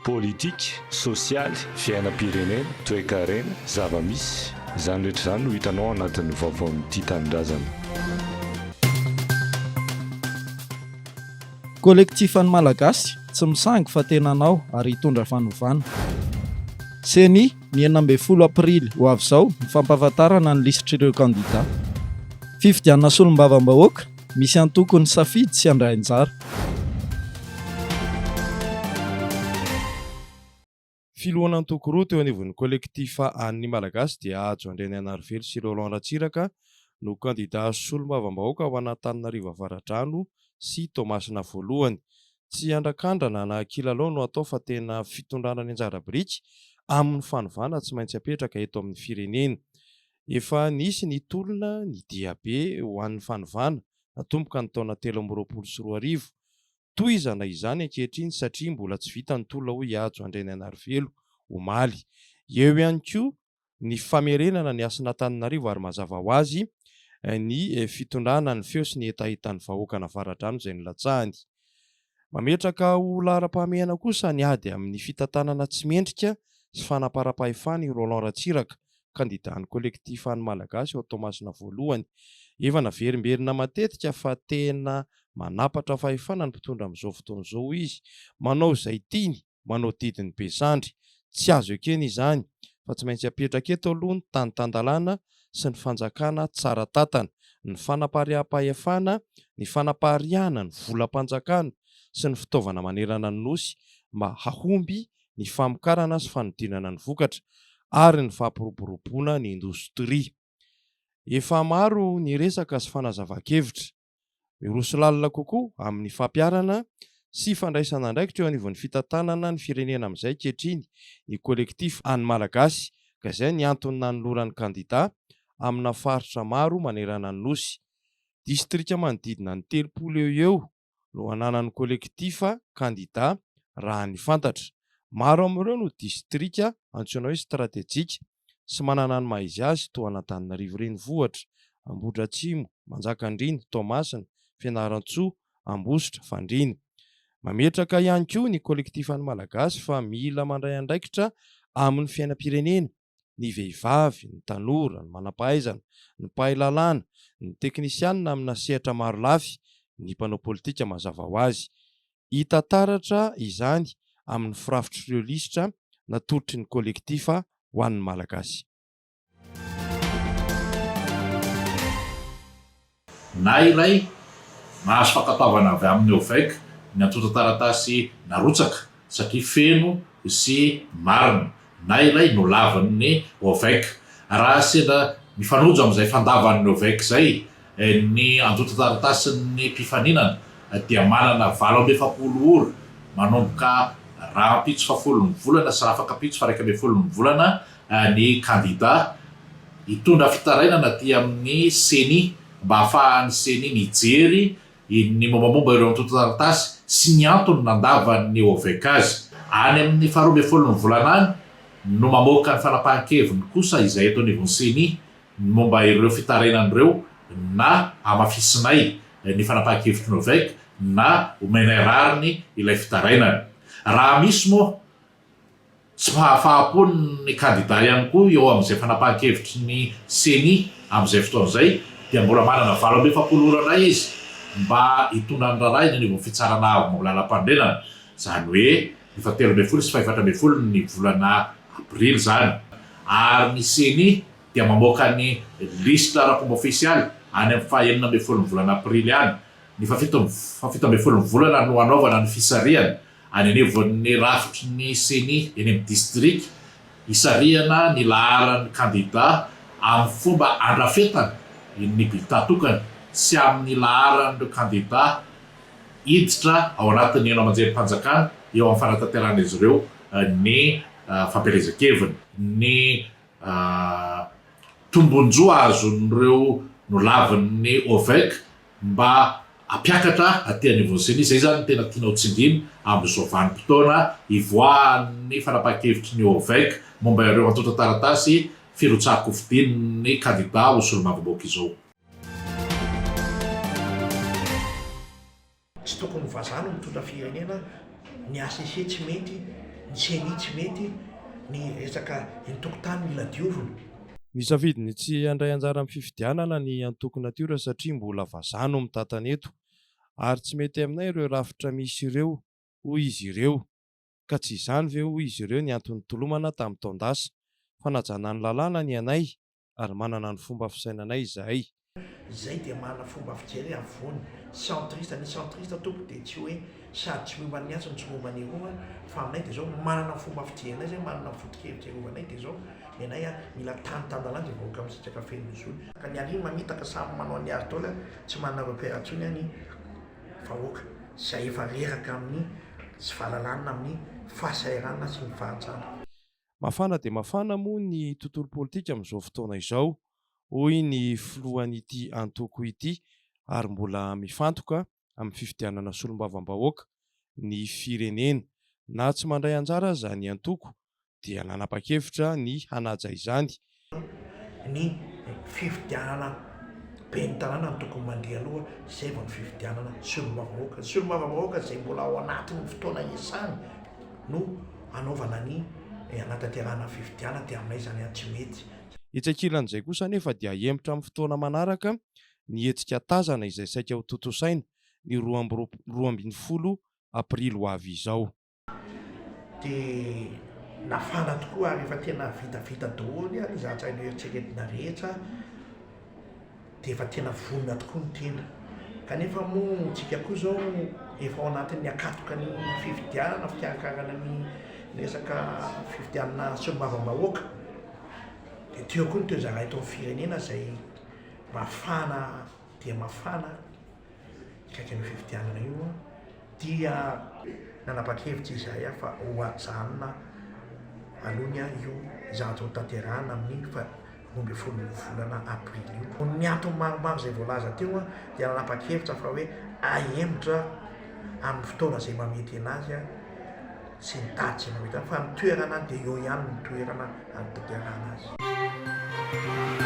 politika, sosialy, fiainam-pirenena, toe-karena, zava-misy, izany rehetra izany no hitanao anatin'ny vaovaon'ity tanindrazana. Kolektifan'ny Malagasy tsy misangy fa tena anao ary hitondra fanovana. Seny ny 12 aprily ho avy izao ny fampahafantarana ny lisitr'ireo kandida. Fifidianana solombavam-bahoaka misy antoko ny safidy sy handray anjara. Filohana antoko roa teo anivon'ny kolektifa an'ny Malagasy dia Ajo Andreny Anarivelo sy Roland Ratsiraka no kandida solombavam-bahoaka ao anatananarivo Avaradrano sy Toamasina voalohany. Tsy andrakandrana na kilalao no atao fa tena fitondrana ny anjara biriky amin'ny fanovana tsy maintsy apetraka eto amin'ny firenena. Efa nisy ny tolona ny diabe ho an'ny fanovana natomboka ny taona 2024. Tohizana izany ankehitriny satria mbola tsy vita ny tolona hoy Ajo Andreny Anarivelo omaly. Eo ihany koa ny famerenana ny asan'Antananarivo ary mazava ho azy ny fitondrana ny feo sy ny etahitan'ny vahoaka Avaradrano izay nilatsahany. Mametraka ho laharam-pahamehana kosa ny ady amin'ny fitantanana tsy mendrika sy fanaparam-pahefana i Roland Ratsiraka, kandidan'ny kolektifa an'ny Malagasy ao Toamasina voalohany. Efa naverimberina matetika fa tena manapatra fahefana ny mpitondra amin'izao fotoana izao izy. Manao izay tiany, manao didiny be sandry. Tsy azo ekena izany, fa tsy maintsy apetraka eto aloha ny tany-tandalana sy ny fanjakana tsara tatana, ny fanapariam-pahefana, ny fanapariana ny volam-panjakana sy ny fitaovana manerana ny nosy mba hahomby ny famokarana sy fanodinana ny vokatra ary ny fampiroboroboana ny indostria. Efa maro ny resaka sy fanazava-kevitra. Miroso lalina kokoa amin'ny fampiarana sy fandraisana andraikitra eo anivon'ny fitantanana ny firenena amin'izay ankehitriny ny kolektifa an'ny Malagasy, ka izay ny antony nanoloran'ny kandida amina faritra maro manerana ny nosy. Distrika manodidina ny 30 eo no ananan'ny kolektifa kandida raha ny fantatra. Maro amin'ireo no distrika antsoina hoe stratejika sy manana ny maha izy azy toa Antananarivo renivohitra, Ambohidratsimo, Manjakandriana, Toamasina, Fianarantsoa, Ambositra, Fandriana. Mametraka ihany koa ny kolektifan'ny Malagasy fa mila mandray andraikitra amin'ny fiainam-pirenena ny vehivavy, ny tanora, ny manam-pahaizana, ny mpahay lalàna, ny teknisianina amina sehatra maro lafy, ny mpanao politika mazava ho azy. Hita taratra izany amin'ny firafitry lisitra natolotry ny kolektifa ho an'ny Malagasy. Na iray mahazo fankatavana avy amin'ny OVEC ny antota taratasy narotsaka satria feno sy marina. Na iray no lavan'ny OVEC. Raha sendra mifanojo amin'izay fandavan'ny OVEC izay ny antota taratasin'ny mpifaninana dia manana 27 ora manomboka raha ampitso 10 volana sy raha afaka ampitso fa 11 volana ny kandida hitondra fitarainana aty amin'ny seni mba ahafahan'ny seni mijery ny mombamomba ireo antota taratasy sy ny antony nandavan'ny OVEC azy. Any amin'ny 12 volana any no mamoaka ny fanapahan-keviny kosa izay eto anivon'ny seni momba ireo fitarainan'ireo na amafisinay ny fanapahan-kevitry ny OVEC na omenay rariny ilay fitarainana. Raha misy moa tsy fahafahampony kandida ihany koa eo amin'izay fanapahan-kevitry ny seni amin'izay fotoan'izay dia mbola manana 27 ora izy mba hitondra ny raharaha eny anivon'ny fitsarana avy lalam-pandrenana. Izany hoe ny 13 sy 14 ny volana abrily zany. Ary ny seni dia mamoaka ny lisitra ara-pomba ofisialy any amin'ny 19 volana aprily any. Ny 17 volana no anaovana ny fisariana any anivon'ny rafitry ny seni eny amin'ny district hisariana ny laharan'ny kandida amin'ny fomba andrafetana ny bulletin tokana sy amin'ny laharan'ireo kandida hiditra ao anatin'ny eno amanjerim-panjakana eo amin'ny fanatanterana izy ireo ny fampielezan-keviny. Ny tombonjoa azon'ireo no lavin'ny OVEC mba ampiakatra aty anivon'ny seni. Izay zany tena tianao tsindrina amin'izao vanim-potoana ivoahan'ny fanapahan-kevitry ny OVEC momba ireo antota taratasy firotsahako fidin'ny kandida ho solombavam-bahoaka izao. Tsy tokony vazana mitondra firenena ny ACC tsy mety ny seny tsy mety ny resaka entokotany mila diovina. Ny safidiny tsy handray anjara amin'ny fifidianana ny antoko natiora satria mbola vazaha no mitantana eto ary tsy mety aminay ireo rafitra misy ireo hoy izy ireo, ka tsy izany ve hoy izy ireo ny antony tolomana tamin'ny taondasa fa najana ny lalàna ny anay ary manana ny fomba fisainanay izahay. Zay dia manana fomba fijery avoany centriste, ny centriste tompo dia tsy hoe sady tsy momba ny asany tsy momba ny rova fa aminay dia zao manana fomba fijerinay zay manana foto-kevitjerovanay dia zao ny anay mila tanotanalanja vahoaka amin'ny sitraka feno zony ka ny ariny mamitaka samy manao ny azy taola tsy manana repère tsony any vahoaka zay efa reraka amin'ny sy fahalalana amin'ny fahasahiranana sy ny fahatsara. Mafana dia mafana moa ny tontolo politika amin'izao fotoana izao, hoy ny filohan'ity antoko ity ary mbola mifantoka amin'ny fifidianana solombavam-bahoaka ny firenena na tsy mandray anjara zany antoko dia nanapa-kevitra ny hanaja izany. Ny fifidianana ben'ny tanàna ny tokony mandeha aloha zay vao ny fifidianana solombavam-bahoaka. Solombavam-bahoaka zay mbola ao anatin'ny fotoana iasany no anaovana ny anatanterahana fifidianana dia aminay zany tsy mety. Itsakilan'izay kosa nefa dia hemotra amin'ny fotoana manaraka ny hetsika tazana izay saika ho tontosaina ny 12 aprily ho avy izao. Dia nafana tokoa ary efa tena vitavita daholo ny zahatsaina eritreretina rehetra dia efa tena vonona tokoa ny tena kanefa moa tsika koa zao efa ao anatin'ny akatoka ny fifidianana fikarakarana ny resaka fifidianana solombavam-bahoaka dia teo koa ny toezara eto amin'ny firenena zay mafana dia mafana kaiky ny fifidianana io dia nanapa-kevitra izahay fa ho ajanona alohany io zahatao tanterahana amin'ny 12 volana aprily io. Ny antony maromaro zay voalaza teo dia nanapa-kevitra fa hoe ahemotra amin'ny fotoana zay mamety anazy sy ny daty zay mamety fa ny toerana dia eo ihany ny toerana anatanterahana azy.